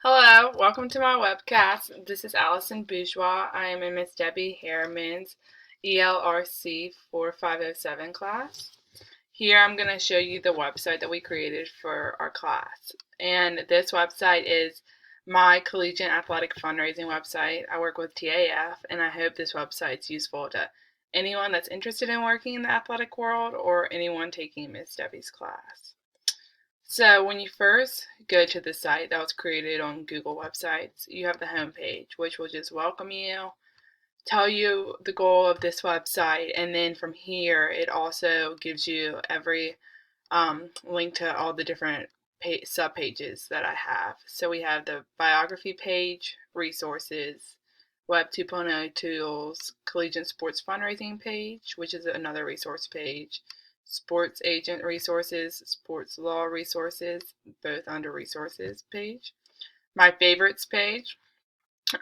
Hello, welcome to my webcast. This is Allison Bourgeois. I am in Miss Debbie Harriman's ELRC 4507 class. Here I'm going to show you the website that we created for our class. And this website is my collegiate athletic fundraising website. I work with TAF, and I hope this website is useful to anyone that's interested in working in the athletic world or anyone taking Miss Debbie's class. So when you first go to the site that was created on Google websites, you have the home page, which will just welcome you, tell you the goal of this website, and then from here it also gives you every link to all the different sub pages that I have. So we have the biography page, resources, Web 2.0 tools, collegiate sports fundraising page, which is another resource page, sports agent resources, sports law resources, both under resources page, my favorites page,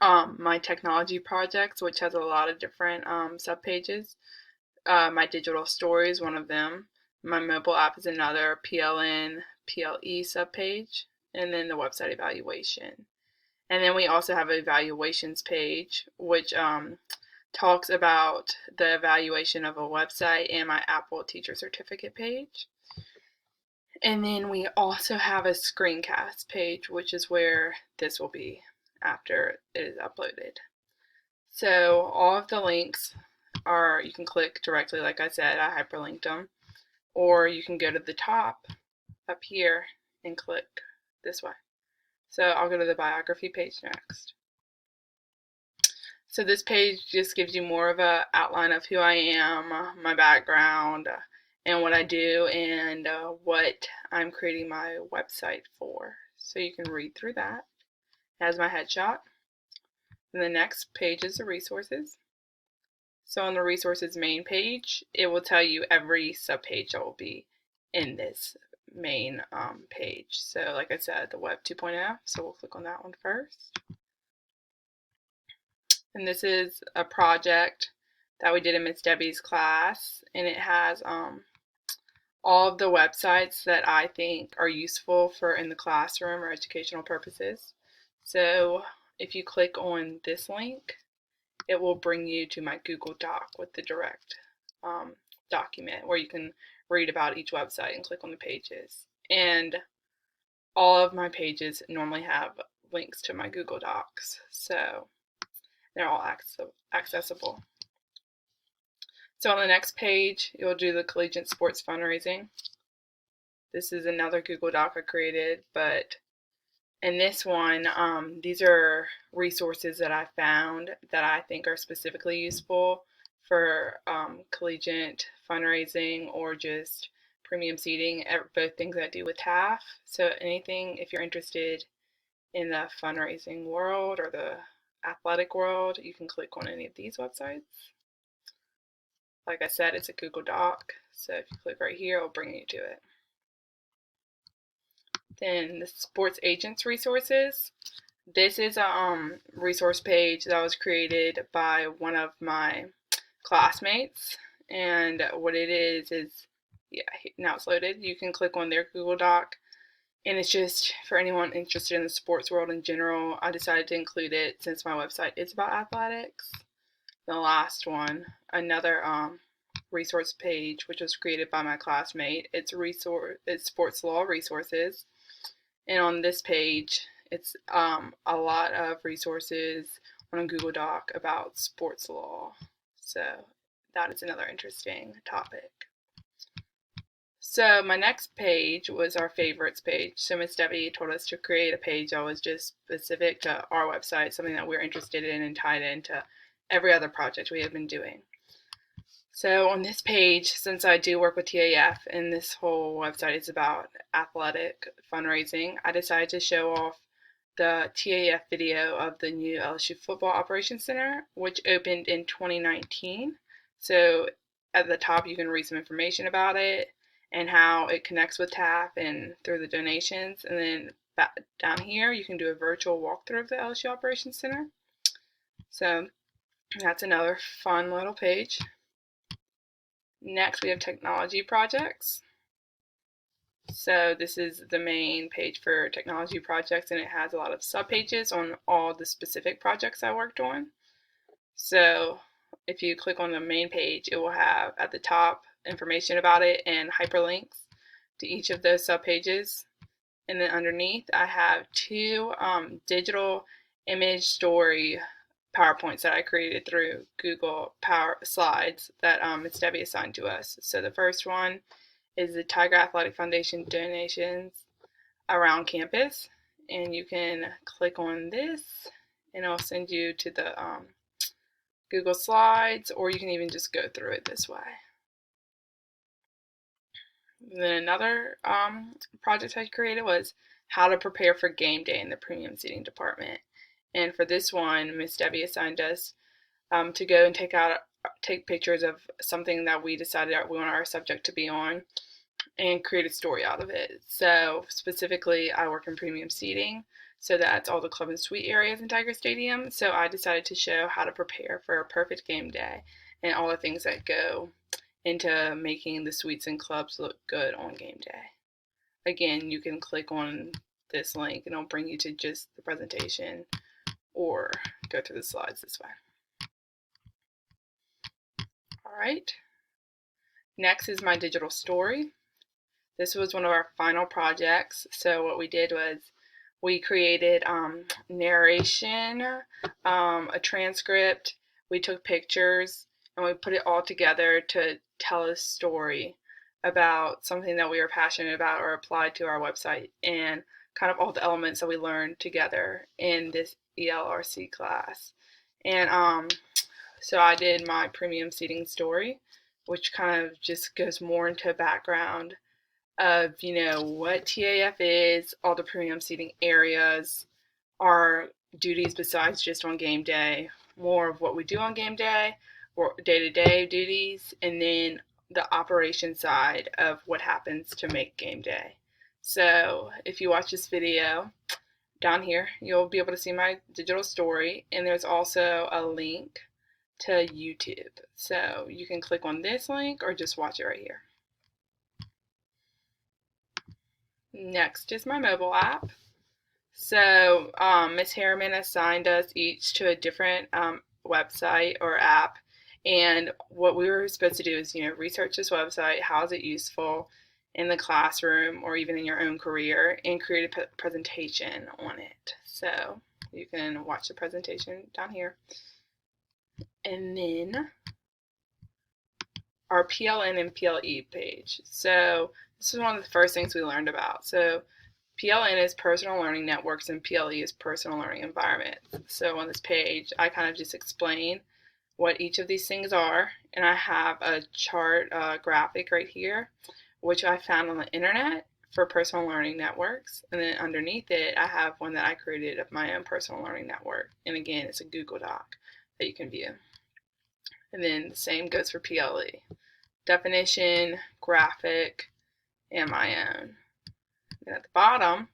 my technology projects, which has a lot of different sub pages, my digital stories, one of them, my mobile app is another, PLN, PLE sub page, and then the website evaluation. And then we also have an evaluations page, which talks about the evaluation of a website, and my Apple Teacher Certificate page. And then we also have a screencast page, which is where this will be after it is uploaded. So all of the links you can click directly, like I said, I hyperlinked them, or you can go to the top up here and click this way. So I'll go to the biography page next. So this page just gives you more of an outline of who I am, my background, and what I do, and what I'm creating my website for. So you can read through that. It has my headshot. And the next page is the resources. So on the resources main page, it will tell you every subpage that will be in this main page. So like I said, the Web 2.0, so we'll click on that one first. And this is a project that we did in Miss Debbie's class, and it has all of the websites that I think are useful for in the classroom or educational purposes. So if you click on this link, it will bring you to my Google Doc with the direct document where you can read about each website and click on the pages. And all of my pages normally have links to my Google Docs, so they're all accessible. So on the next page, you'll do the collegiate sports fundraising. This is another Google Doc I created, but in this one, these are resources that I found that I think are specifically useful for collegiate fundraising or just premium seating, both things I do with TAF. So anything, if you're interested in the fundraising world or the athletic world, you can click on any of these websites. Like I said, it's a Google Doc, so if you click right here, it'll bring you to it. Then the sports agents resources. This is a resource page that was created by one of my classmates, and what it is, yeah, now it's loaded. You can click on their Google Doc, and it's just for anyone interested in the sports world in general. I decided to include it since my website is about athletics. The last one, another resource page, which was created by my classmate. It's sports law resources, and on this page, it's a lot of resources on a Google Doc about sports law. So that is another interesting topic. So my next page was our favorites page. So Miss Debbie told us to create a page that was just specific to our website, something that we're interested in and tied into every other project we have been doing. So on this page, since I do work with TAF and this whole website is about athletic fundraising, I decided to show off the TAF video of the new LSU Football Operations Center, which opened in 2019. So at the top, you can read some information about it and how it connects with TAF and through the donations. And then back down here, you can do a virtual walkthrough of the LSU Operations Center. So that's another fun little page. Next, we have technology projects. So this is the main page for technology projects, and it has a lot of subpages on all the specific projects I worked on. So if you click on the main page, it will have at the top information about it and hyperlinks to each of those subpages. And then underneath, I have two digital image story PowerPoints that I created through Google Power Slides that Ms. Debbie assigned to us. So the first one is the Tiger Athletic Foundation donations around campus. And you can click on this and it'll send you to the Google Slides, or you can even just go through it this way. And then another project I created was how to prepare for game day in the premium seating department. And for this one, Miss Debbie assigned us to go and take pictures of something that we decided we want our subject to be on and create a story out of it. So specifically, I work in premium seating, so that's all the club and suite areas in Tiger Stadium. So I decided to show how to prepare for a perfect game day and all the things that go into making the suites and clubs look good on game day. Again, you can click on this link and it'll bring you to just the presentation or go through the slides this way. All right. Next is my digital story. This was one of our final projects. So what we did was we created narration, a transcript, we took pictures, and we put it all together to tell a story about something that we were passionate about or applied to our website, and kind of all the elements that we learned together in this ELRC class. And so I did my premium seating story, which kind of just goes more into background of, what TAF is, all the premium seating areas, our duties besides just on game day, more of what we do on game day, or day-to-day duties, and then the operation side of what happens to make game day. So if you watch this video, down here, you'll be able to see my digital story, and there's also a link to YouTube. So you can click on this link or just watch it right here. Next is my mobile app. So Ms. Harriman assigned us each to a different website or app, and what we were supposed to do is, research this website, how is it useful in the classroom or even in your own career, and create a presentation on it. So you can watch the presentation down here. And then our PLN and PLE page. So this is one of the first things we learned about. So PLN is personal learning networks and PLE is personal learning environments. So on this page, I kind of just explain what each of these things are, and I have a chart graphic right here, which I found on the internet for personal learning networks, and then underneath it, I have one that I created of my own personal learning network, and again, it's a Google Doc that you can view. And then the same goes for PLE. Definition, graphic, and my own. And at the bottom,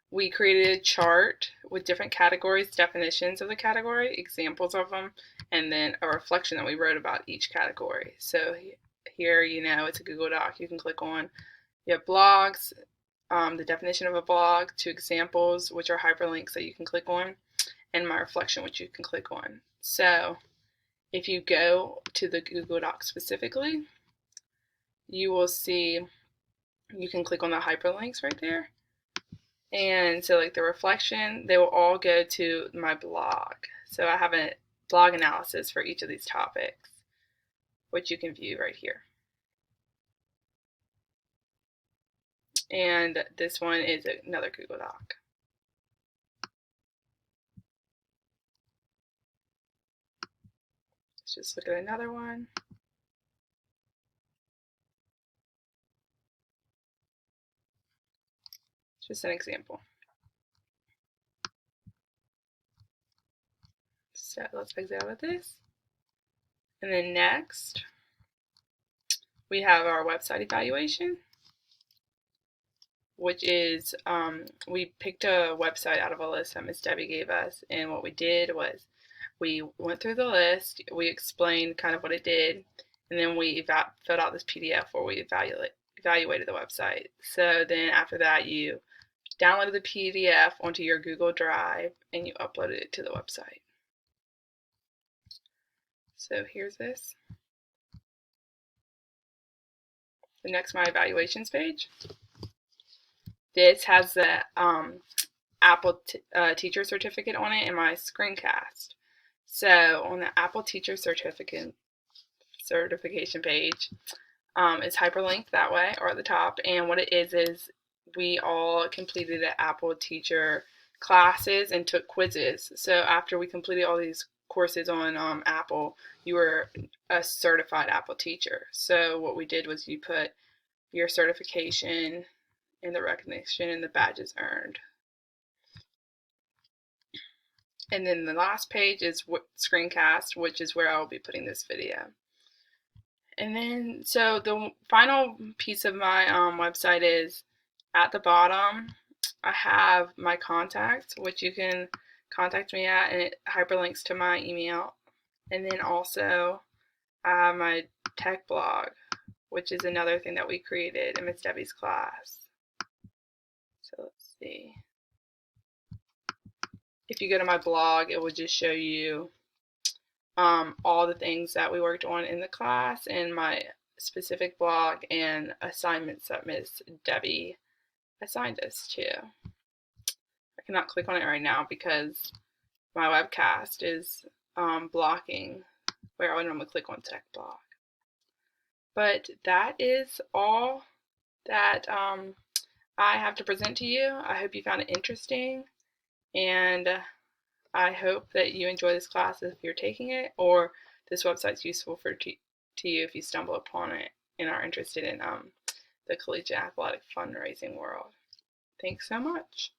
we created a chart with different categories, definitions of the category, examples of them, and then a reflection that we wrote about each category. So here, it's a Google Doc you can click on. You have blogs, the definition of a blog, 2 examples, which are hyperlinks that you can click on, and my reflection, which you can click on. So if you go to the Google Doc specifically, you will see you can click on the hyperlinks right there. And so like the reflection, they will all go to my blog. So I have a blog analysis for each of these topics, which you can view right here. And this one is another Google Doc. Let's just look at another one. Just an example. So let's exit out of this. And then next, we have our website evaluation, which is we picked a website out of a list that Ms. Debbie gave us, and what we did was we went through the list, we explained kind of what it did, and then we filled out this PDF where we evaluated the website. So then after that, you downloaded the PDF onto your Google Drive and you uploaded it to the website. So here's this. The next, my evaluations page. This has the Apple teacher certificate on it and my screencast. So on the Apple teacher certification page, it's hyperlinked that way or at the top. And what it is we all completed the Apple teacher classes and took quizzes. So after we completed all these courses on Apple, you were a certified Apple teacher. So what we did was you put your certification and the recognition and the badges earned. And then the last page is screencast, which is where I will be putting this video. And then, so the final piece of my website is at the bottom, I have my contact, which you can contact me at, and it hyperlinks to my email. And then also, I have my tech blog, which is another thing that we created in Miss Debbie's class. So let's see. If you go to my blog, it will just show you all the things that we worked on in the class and my specific blog and assignments that Miss Debbie assigned us to. I cannot click on it right now because my webcast is blocking where I would normally click on tech blog. But that is all that I have to present to you. I hope you found it interesting, and I hope that you enjoy this class if you're taking it, or this website's useful to you if you stumble upon it and are interested in the collegiate athletic fundraising world. Thanks so much.